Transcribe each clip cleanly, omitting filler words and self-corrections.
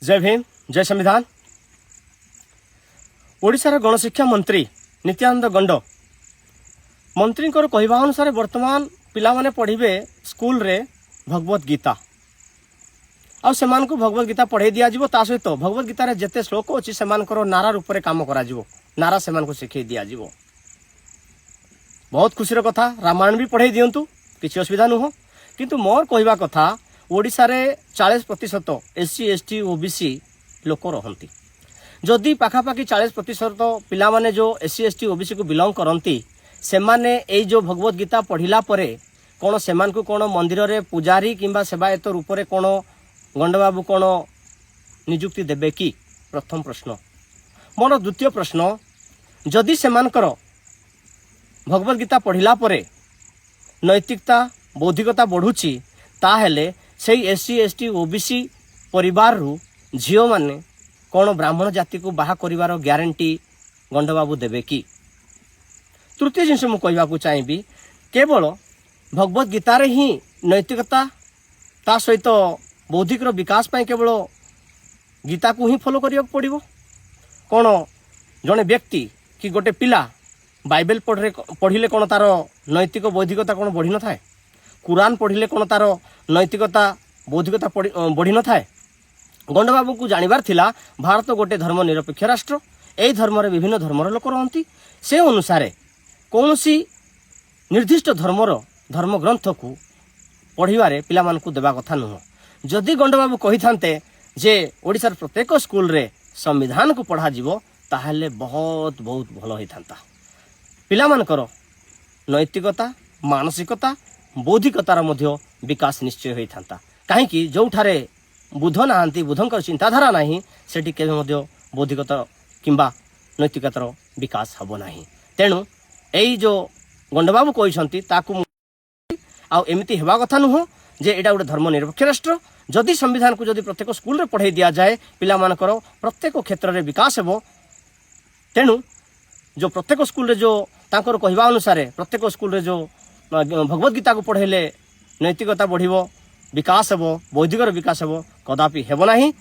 जय भीम जय संविधान। ओडिशार गणशिक्षा मंत्री नित्यानंद गंड मंत्री कहवा अनुसार वर्तमान पिला माने पढ़िबे स्कूल रे भगवत गीता आ सेमान को भगवत गीता पढ़ाई दिया जिवो। ता सहित भगवत गीता रे जेते श्लोक अछि सेमानकर नारा रूप रे काम करा जिवो, नारा सेमान को शिखै दिया जिवो। बहुत खुशीर कथा। रामायण भी पढ़ाई दियंतु, किछि असुविधा नुह। किंतु मोर कहवा कथा ओडिशा रे 40% SC ST OBC लोक रहंती। जदि पाखापाखि 40% पिला माने जो SC ST OBC को बिलोंग करंती से माने ए जो भगवत गीता पढ़िला परे कोन सेमान को कोन मंदिर रे पुजारी किंबा सेवायत रूप रे कोन गंडबाबू कोन नियुक्ति देबे कि? प्रथम प्रश्न। मोर द्वितीय प्रश्न, जदि सेमानकर भगवत गीता पढ़िला परे नैतिकता बौद्धिकता बढ़ुची ताहेले सेई SC ST OBC परिवार रु झियो माने कोन ब्राह्मण जाति को बाहा करिवार ग्यारंटी गंडबाबू देबे कि? तृतीय जिनस मु कहवा को चाहिबी, केवल भगवत गीता रे ही नैतिकता ता सहित बौद्धिक विकास पाई केवल गीता को ही फॉलो करिया पड़िबो? कोन जने व्यक्ति कि गोटे पिला बाइबल पढ़िले कोन तार नैतिक बौद्धिकता कोन बढ़ी न थाए? कुरान पढ़िले कोन तार नैतिकता बौद्धिकता बढ़ी न थाए? गंडबाबू को जानिबार थिला भारत गोटे धर्म निरपेक्ष राष्ट्र। एई धर्म रे विभिन्न धर्मर लोक रहंती। से अनुसार कौनसी निर्दिष्ट धर्म ग्रंथ को पढ़िबारे पिला मान को देबा कथा नुह। जदि गंडबाबू कहि थांते जे ओडिशार प्रत्येक स्कूल रे संविधान को पढ़ा जिवो ताहले बहुत बहुत भलो होई थांता। पिला मानकर नैतिकता मानसिकता बौद्धिकतार मध्य विकास निश्चय होई थांता। काहे कि जोठारे बुध नाहांती, बुधंकर चिंताधारा नाही, सेठी केबे मध्य बौद्धिकता किंबा नैतिकतार विकास हबो नाही। तेणु एई जो गंडबाबू कहिसंती ताकू आ एमिति हेबा कथा नुह जे एटा गोटे धर्म निरपेक्ष राष्ट्र। जदि संविधान को जदि प्रत्येक स्कूल रे पढ़ाई दिया जाए पिला मानकर प्रत्येक क्षेत्र रे विकास हेबो। तेणु जो प्रत्येक स्कूल रे जो तांकर कहवा अनुसार प्रत्येक स्कूल रे जो भगवत गीता को पढ़ेले नैतिकता बढ़िबो, विकास हेबो, बौद्धिक विकास हेबो, कदापि हेबो नाही।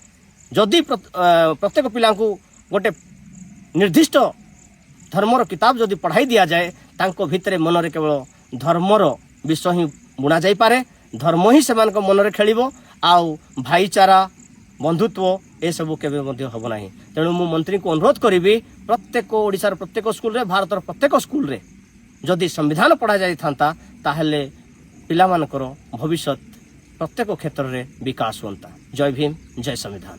जदि प्रत्येक पिला को गोटे निर्दिष्ट धर्मर किताब जदि पढ़ाई दिया जाए तांको भितरे मनरे केवल धर्मर विषय ही बुणा जाई पारे। धर्म ही सेमानक मनरे खेलिबो आउ भाईचारा बंधुत्व ए सब केबे मध्य हबो नाही। तेणु मु मंत्री को अनुरोध करिबी प्रत्येक ओडिशार प्रत्येक स्कूल रे भारतर प्रत्येक स्कूल रे जदि संविधान पढ़ा जाई थांता ताहेले पिला मानकर भविष्य प्रत्येक क्षेत्र रे विकास होता। जय भीम जय संविधान।